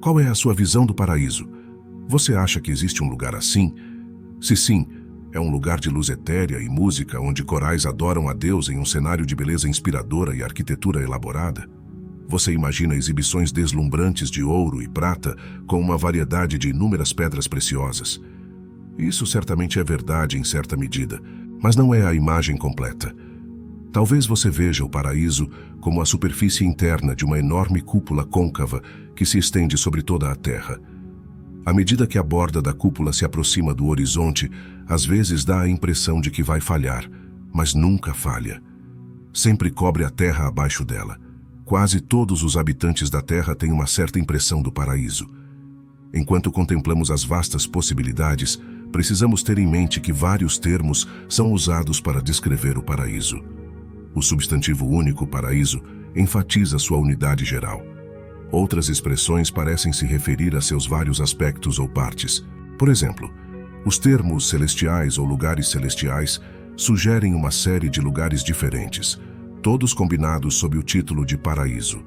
Qual é a sua visão do paraíso? Você acha que existe um lugar assim? Se sim, é um lugar de luz etérea e música onde corais adoram a Deus em um cenário de beleza inspiradora e arquitetura elaborada? Você imagina exibições deslumbrantes de ouro e prata com uma variedade de inúmeras pedras preciosas. Isso certamente é verdade em certa medida, mas não é a imagem completa. Talvez você veja o paraíso como a superfície interna de uma enorme cúpula côncava que se estende sobre toda a Terra. À medida que a borda da cúpula se aproxima do horizonte, às vezes dá a impressão de que vai falhar, mas nunca falha. Sempre cobre a Terra abaixo dela. Quase todos os habitantes da Terra têm uma certa impressão do paraíso. Enquanto contemplamos as vastas possibilidades, precisamos ter em mente que vários termos são usados para descrever o paraíso. O substantivo único paraíso enfatiza sua unidade geral. Outras expressões parecem se referir a seus vários aspectos ou partes. Por exemplo, os termos celestiais ou lugares celestiais sugerem uma série de lugares diferentes, todos combinados sob o título de paraíso.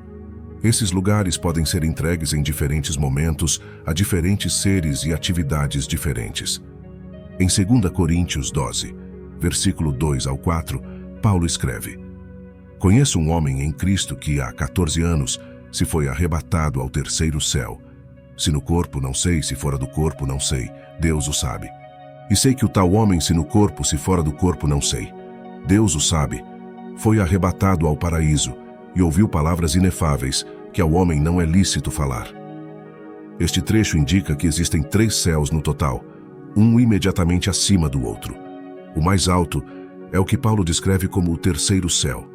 Esses lugares podem ser entregues em diferentes momentos a diferentes seres e atividades diferentes. Em 2 Coríntios 12, versículo 2 ao 4, Paulo escreve: Conheço um homem em Cristo que há 14 anos se foi arrebatado ao terceiro céu. Se no corpo, não sei, se fora do corpo, não sei, Deus o sabe. E sei que o tal homem, se no corpo, se fora do corpo, não sei, Deus o sabe, foi arrebatado ao paraíso e ouviu palavras inefáveis que ao homem não é lícito falar. Este trecho indica que existem 3 céus no total, um imediatamente acima do outro. O mais alto é o que Paulo descreve como o terceiro céu.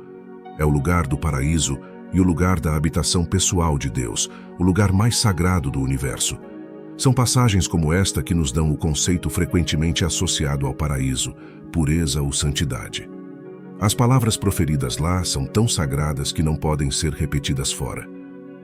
É o lugar do paraíso e o lugar da habitação pessoal de Deus, o lugar mais sagrado do universo. São passagens como esta que nos dão o conceito frequentemente associado ao paraíso, pureza ou santidade. As palavras proferidas lá são tão sagradas que não podem ser repetidas fora.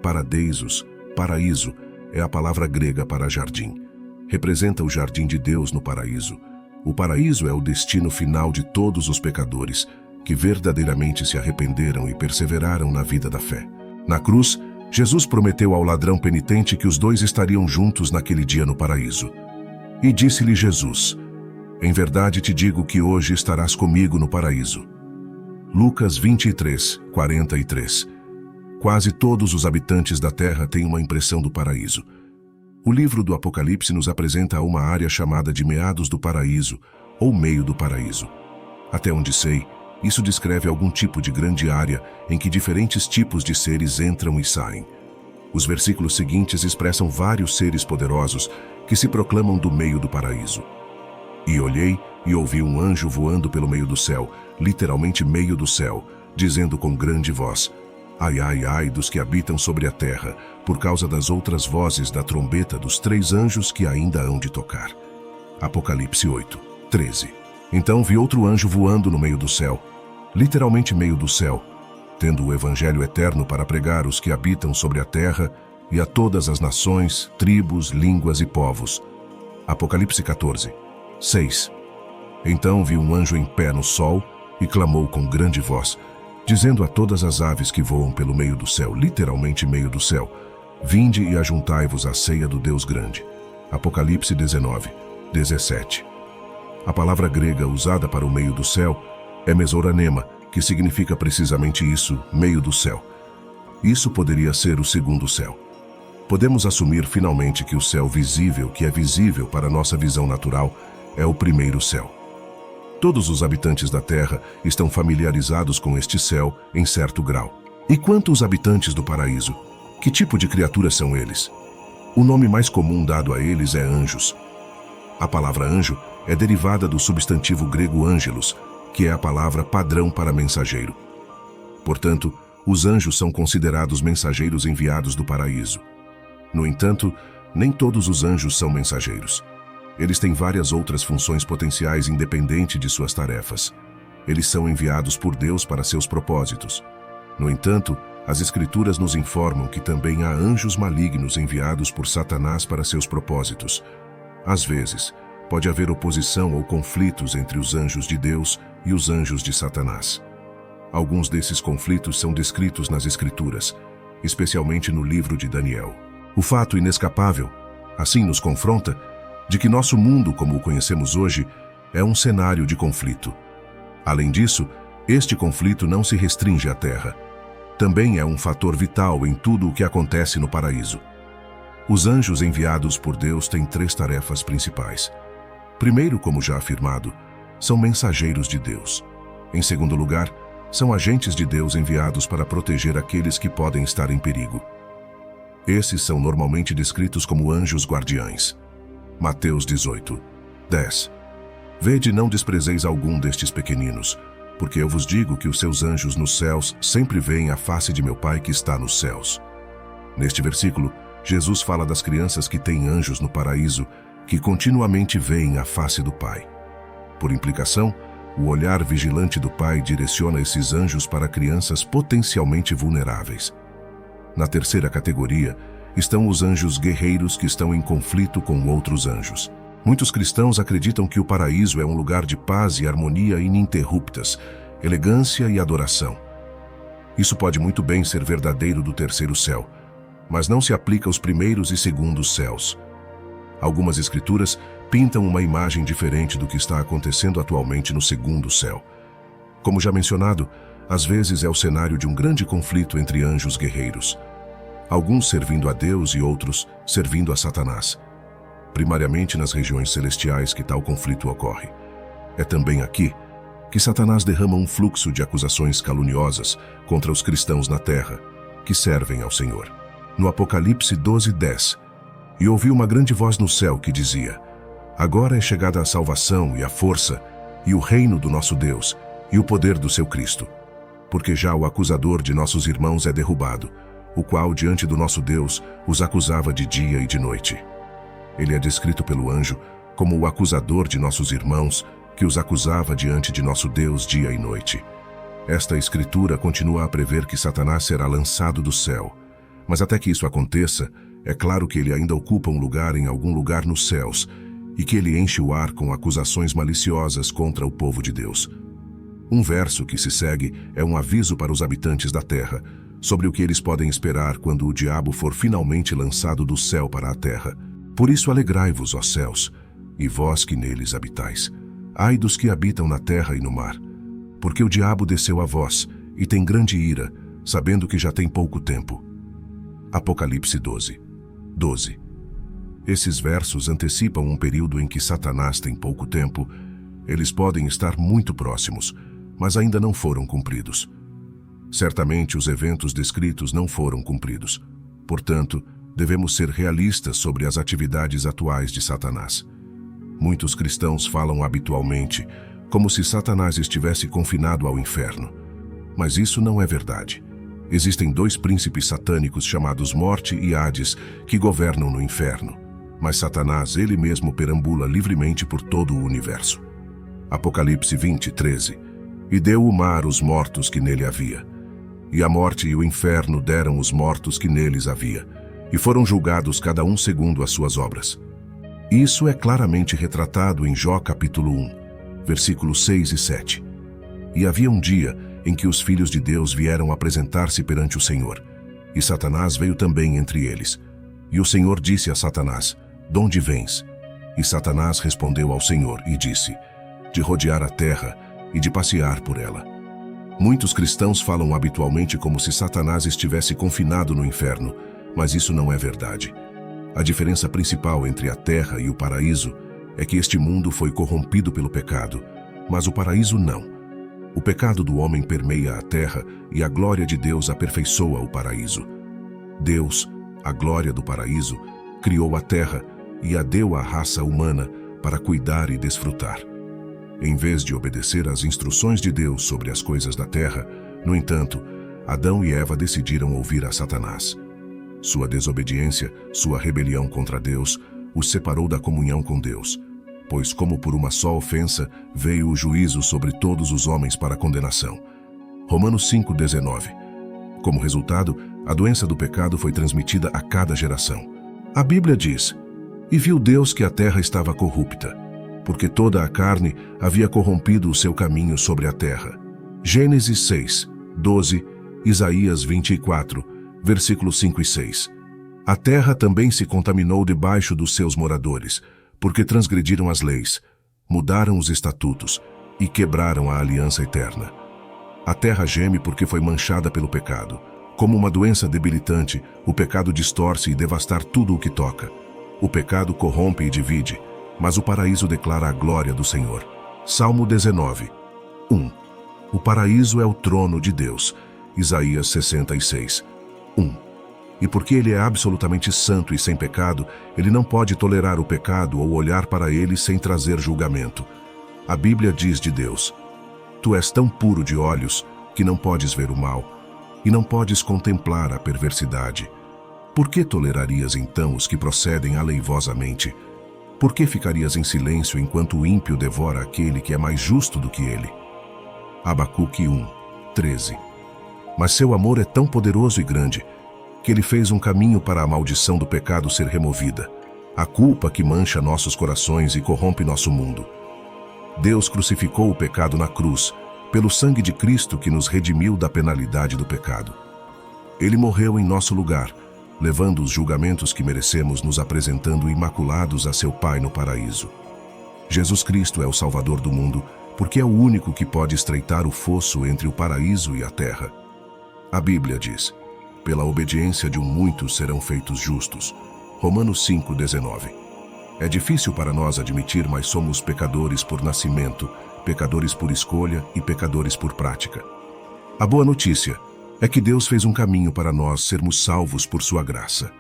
Paradeisos, paraíso, é a palavra grega para jardim. Representa o jardim de Deus no paraíso. O paraíso é o destino final de todos os pecadores que verdadeiramente se arrependeram e perseveraram na vida da fé. Na cruz, Jesus prometeu ao ladrão penitente que os dois estariam juntos naquele dia no paraíso. E disse-lhe Jesus: Em verdade te digo que hoje estarás comigo no paraíso. Lucas 23, 43. Quase todos os habitantes da terra têm uma impressão do paraíso. O livro do Apocalipse nos apresenta uma área chamada de meados do paraíso, ou meio do paraíso. Até onde sei, isso descreve algum tipo de grande área em que diferentes tipos de seres entram e saem. Os versículos seguintes expressam vários seres poderosos que se proclamam do meio do paraíso. E olhei e ouvi um anjo voando pelo meio do céu, literalmente meio do céu, dizendo com grande voz: Ai, ai, ai dos que habitam sobre a terra, por causa das outras vozes da trombeta dos 3 anjos que ainda hão de tocar. Apocalipse 8, 13. Então vi outro anjo voando no meio do céu, literalmente meio do céu, tendo o evangelho eterno para pregar os que habitam sobre a terra e a todas as nações, tribos, línguas e povos. Apocalipse 14, 6. Então vi um anjo em pé no sol e clamou com grande voz, dizendo a todas as aves que voam pelo meio do céu, literalmente meio do céu: Vinde e ajuntai-vos à ceia do Deus grande. Apocalipse 19, 17. A palavra grega usada para o meio do céu é mesoranema, que significa precisamente isso, meio do céu. Isso poderia ser o segundo céu. Podemos assumir finalmente que o céu visível, que é visível para nossa visão natural, é o primeiro céu. Todos os habitantes da Terra estão familiarizados com este céu em certo grau. E quanto aos habitantes do paraíso? Que tipo de criaturas são eles? O nome mais comum dado a eles é anjos. A palavra anjo é derivada do substantivo grego ângelos, que é a palavra padrão para mensageiro. Portanto, os anjos são considerados mensageiros enviados do paraíso. No entanto, nem todos os anjos são mensageiros. Eles têm várias outras funções potenciais independente de suas tarefas. Eles são enviados por Deus para seus propósitos. No entanto, as Escrituras nos informam que também há anjos malignos enviados por Satanás para seus propósitos. Às vezes, pode haver oposição ou conflitos entre os anjos de Deus e os anjos de Satanás. Alguns desses conflitos são descritos nas Escrituras, especialmente no livro de Daniel. O fato inescapável, assim nos confronta, de que nosso mundo, como o conhecemos hoje, é um cenário de conflito. Além disso, este conflito não se restringe à Terra. Também é um fator vital em tudo o que acontece no paraíso. Os anjos enviados por Deus têm 3 tarefas principais. Primeiro, como já afirmado, são mensageiros de Deus. Em segundo lugar, são agentes de Deus enviados para proteger aqueles que podem estar em perigo. Esses são normalmente descritos como anjos guardiães. Mateus 18, 10. Vede, não desprezeis algum destes pequeninos, porque eu vos digo que os seus anjos nos céus sempre veem a face de meu Pai que está nos céus. Neste versículo, Jesus fala das crianças que têm anjos no paraíso, que continuamente veem a face do Pai. Por implicação, o olhar vigilante do Pai direciona esses anjos para crianças potencialmente vulneráveis. Na terceira categoria, estão os anjos guerreiros que estão em conflito com outros anjos. Muitos cristãos acreditam que o paraíso é um lugar de paz e harmonia ininterruptas, elegância e adoração. Isso pode muito bem ser verdadeiro do terceiro céu, mas não se aplica aos primeiros e segundos céus. Algumas escrituras pintam uma imagem diferente do que está acontecendo atualmente no segundo céu. Como já mencionado, às vezes é o cenário de um grande conflito entre anjos guerreiros, alguns servindo a Deus e outros servindo a Satanás. Primariamente nas regiões celestiais que tal conflito ocorre. É também aqui que Satanás derrama um fluxo de acusações caluniosas contra os cristãos na terra, que servem ao Senhor. No Apocalipse 12:10, e ouvi uma grande voz no céu que dizia: agora é chegada a salvação e a força, e o reino do nosso Deus, e o poder do seu Cristo. Porque já o acusador de nossos irmãos é derrubado, o qual diante do nosso Deus os acusava de dia e de noite. Ele é descrito pelo anjo como o acusador de nossos irmãos, que os acusava diante de nosso Deus dia e noite. Esta escritura continua a prever que Satanás será lançado do céu. Mas até que isso aconteça, é claro que ele ainda ocupa um lugar em algum lugar nos céus, e que ele enche o ar com acusações maliciosas contra o povo de Deus. Um verso que se segue é um aviso para os habitantes da terra, sobre o que eles podem esperar quando o diabo for finalmente lançado do céu para a terra. Por isso alegrai-vos, ó céus, e vós que neles habitais. Ai dos que habitam na terra e no mar, porque o diabo desceu a vós, e tem grande ira, sabendo que já tem pouco tempo. Apocalipse 12, 12. Esses versos antecipam um período em que Satanás tem pouco tempo. Eles podem estar muito próximos, mas ainda não foram cumpridos. Certamente os eventos descritos não foram cumpridos. Portanto, devemos ser realistas sobre as atividades atuais de Satanás. Muitos cristãos falam habitualmente como se Satanás estivesse confinado ao inferno. Mas isso não é verdade. Existem 2 príncipes satânicos chamados Morte e Hades que governam no inferno. Mas Satanás ele mesmo perambula livremente por todo o universo. Apocalipse 20, 13. E deu o mar os mortos que nele havia. E a morte e o inferno deram os mortos que neles havia, e foram julgados cada um segundo as suas obras. Isso é claramente retratado em Jó capítulo 1, versículos 6 e 7. E havia um dia em que os filhos de Deus vieram apresentar-se perante o Senhor, e Satanás veio também entre eles. E o Senhor disse a Satanás: "Donde vens?" E Satanás respondeu ao Senhor e disse: "De rodear a terra e de passear por ela." Muitos cristãos falam habitualmente como se Satanás estivesse confinado no inferno, mas isso não é verdade. A diferença principal entre a terra e o paraíso é que este mundo foi corrompido pelo pecado, mas o paraíso não. O pecado do homem permeia a terra e a glória de Deus aperfeiçoa o paraíso. Deus, a glória do paraíso, criou a terra e a deu à raça humana para cuidar e desfrutar. Em vez de obedecer às instruções de Deus sobre as coisas da terra, no entanto, Adão e Eva decidiram ouvir a Satanás. Sua desobediência, sua rebelião contra Deus, os separou da comunhão com Deus, pois como por uma só ofensa veio o juízo sobre todos os homens para a condenação. Romanos 5:19. Como resultado, a doença do pecado foi transmitida a cada geração. A Bíblia diz: "E viu Deus que a terra estava corrupta, porque toda a carne havia corrompido o seu caminho sobre a terra." Gênesis 6, 12, Isaías 24, versículos 5 e 6. A terra também se contaminou debaixo dos seus moradores, porque transgrediram as leis, mudaram os estatutos e quebraram a aliança eterna. A terra geme porque foi manchada pelo pecado. Como uma doença debilitante, o pecado distorce e devasta tudo o que toca. O pecado corrompe e divide, mas o paraíso declara a glória do Senhor. Salmo 19, 1. O paraíso é o trono de Deus. Isaías 66, 1. E porque ele é absolutamente santo e sem pecado, ele não pode tolerar o pecado ou olhar para ele sem trazer julgamento. A Bíblia diz de Deus: Tu és tão puro de olhos que não podes ver o mal, e não podes contemplar a perversidade. Por que tolerarias então os que procedem aleivosamente? Por que ficarias em silêncio enquanto o ímpio devora aquele que é mais justo do que ele? Abacuque 1, 13. Mas seu amor é tão poderoso e grande, que ele fez um caminho para a maldição do pecado ser removida, a culpa que mancha nossos corações e corrompe nosso mundo. Deus crucificou o pecado na cruz, pelo sangue de Cristo que nos redimiu da penalidade do pecado. Ele morreu em nosso lugar, levando os julgamentos que merecemos, nos apresentando imaculados a seu Pai no paraíso. Jesus Cristo é o Salvador do mundo, porque é o único que pode estreitar o fosso entre o paraíso e a terra. A Bíblia diz: pela obediência de muitos serão feitos justos. Romanos 5:19. É difícil para nós admitir, mas somos pecadores por nascimento, pecadores por escolha e pecadores por prática. A boa notícia é que Deus fez um caminho para nós sermos salvos por sua graça.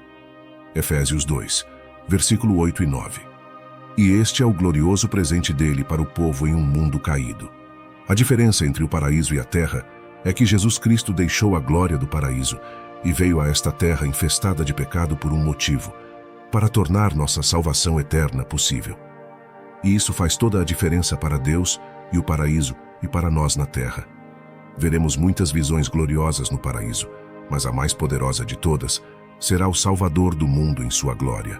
Efésios 2, versículo 8 e 9. E este é o glorioso presente dele para o povo em um mundo caído. A diferença entre o paraíso e a terra é que Jesus Cristo deixou a glória do paraíso e veio a esta terra infestada de pecado por um motivo: para tornar nossa salvação eterna possível. E isso faz toda a diferença para Deus e o paraíso e para nós na terra. Veremos muitas visões gloriosas no paraíso, mas a mais poderosa de todas será o Salvador do mundo em sua glória.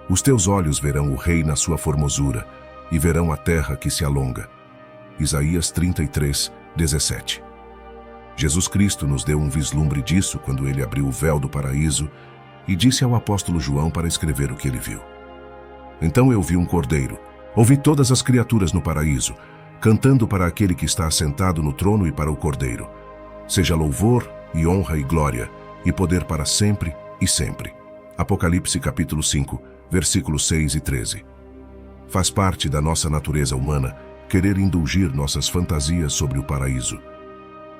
Os teus olhos verão o Rei na sua formosura e verão a terra que se alonga. Isaías 33, 17. Jesus Cristo nos deu um vislumbre disso quando ele abriu o véu do paraíso e disse ao apóstolo João para escrever o que ele viu. Então eu vi um cordeiro, ouvi todas as criaturas no paraíso, cantando para aquele que está assentado no trono e para o cordeiro. Seja louvor e honra e glória e poder para sempre e sempre. Apocalipse capítulo 5, versículos 6 e 13. Faz parte da nossa natureza humana querer indulgir nossas fantasias sobre o paraíso.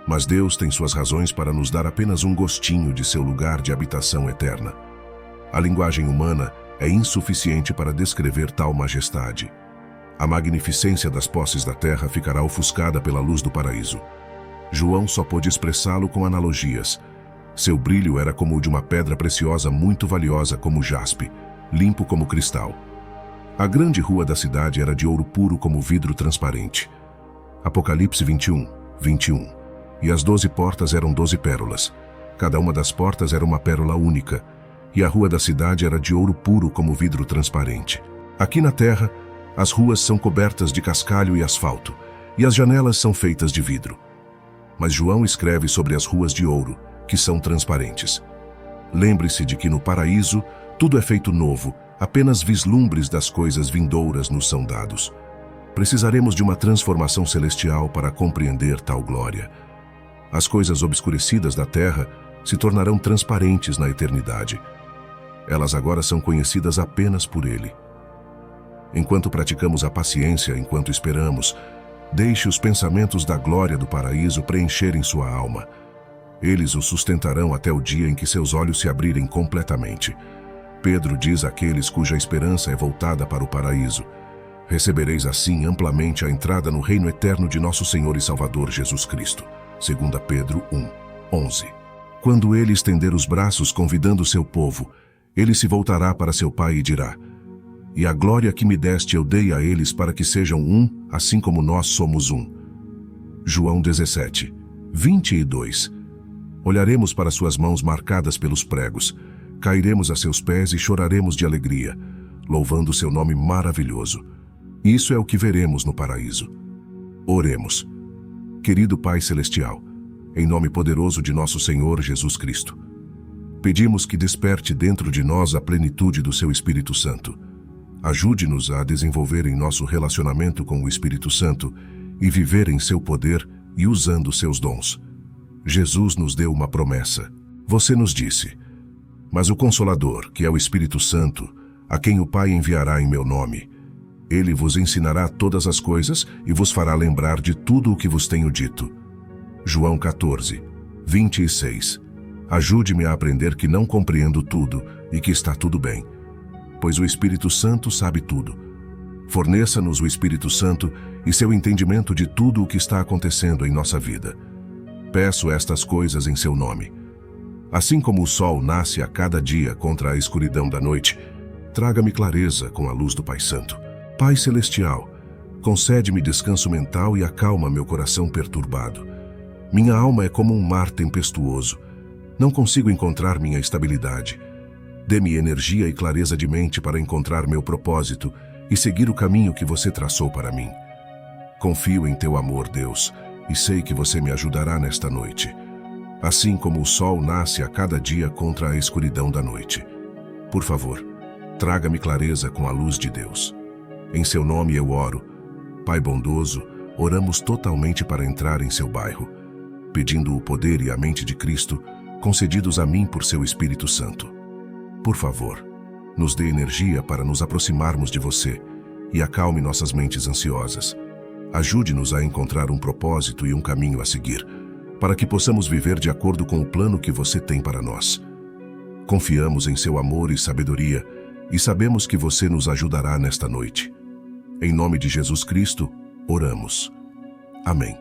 Mas Deus tem suas razões para nos dar apenas um gostinho de seu lugar de habitação eterna. A linguagem humana é insuficiente para descrever tal majestade. A magnificência das posses da terra ficará ofuscada pela luz do paraíso. João só pôde expressá-lo com analogias. Seu brilho era como o de uma pedra preciosa muito valiosa como jaspe, limpo como cristal. A grande rua da cidade era de ouro puro como vidro transparente. Apocalipse 21, 21. E as 12 portas eram 12 pérolas. Cada uma das portas era uma pérola única. E a rua da cidade era de ouro puro como vidro transparente. Aqui na terra, as ruas são cobertas de cascalho e asfalto, e as janelas são feitas de vidro. Mas João escreve sobre as ruas de ouro, que são transparentes. Lembre-se de que no paraíso tudo é feito novo, apenas vislumbres das coisas vindouras nos são dados. Precisaremos de uma transformação celestial para compreender tal glória. As coisas obscurecidas da terra se tornarão transparentes na eternidade. Elas agora são conhecidas apenas por Ele. Enquanto praticamos a paciência, enquanto esperamos, deixe os pensamentos da glória do paraíso preencherem sua alma. Eles o sustentarão até o dia em que seus olhos se abrirem completamente. Pedro diz àqueles cuja esperança é voltada para o paraíso: recebereis assim amplamente a entrada no reino eterno de nosso Senhor e Salvador Jesus Cristo. 2 Pedro 1, 11. Quando ele estender os braços convidando seu povo, ele se voltará para seu Pai e dirá: e a glória que me deste eu dei a eles para que sejam um, assim como nós somos um. João 17, 22. Olharemos para suas mãos marcadas pelos pregos, cairemos a seus pés e choraremos de alegria, louvando seu nome maravilhoso. Isso é o que veremos no paraíso. Oremos. Querido Pai Celestial, em nome poderoso de nosso Senhor Jesus Cristo, Pedimos que desperte dentro de nós a plenitude do seu Espírito Santo. Ajude-nos a desenvolver em nosso relacionamento com o Espírito Santo e viver em seu poder e usando seus dons. Jesus nos deu uma promessa. Você nos disse: mas o Consolador, que é o Espírito Santo, a quem o Pai enviará em meu nome, ele vos ensinará todas as coisas e vos fará lembrar de tudo o que vos tenho dito. João 14, 26. Ajude-me a aprender que não compreendo tudo e que está tudo bem, pois o Espírito Santo sabe tudo. Forneça-nos o Espírito Santo e seu entendimento de tudo o que está acontecendo em nossa vida. Peço estas coisas em seu nome. Assim como o sol nasce a cada dia contra a escuridão da noite, traga-me clareza com a luz do Pai Santo. Pai Celestial, concede-me descanso mental e acalma meu coração perturbado. Minha alma é como um mar tempestuoso. Não consigo encontrar minha estabilidade. Dê-me energia e clareza de mente para encontrar meu propósito e seguir o caminho que você traçou para mim. Confio em teu amor, Deus, e sei que você me ajudará nesta noite. Assim como o sol nasce a cada dia contra a escuridão da noite. Por favor, traga-me clareza com a luz de Deus. Em seu nome eu oro. Pai bondoso, oramos totalmente para entrar em seu bairro, pedindo o poder e a mente de Cristo, concedidos a mim por seu Espírito Santo. Por favor, nos dê energia para nos aproximarmos de você e acalme nossas mentes ansiosas. Ajude-nos a encontrar um propósito e um caminho a seguir, para que possamos viver de acordo com o plano que você tem para nós. Confiamos em seu amor e sabedoria e sabemos que você nos ajudará nesta noite. Em nome de Jesus Cristo, oramos. Amém.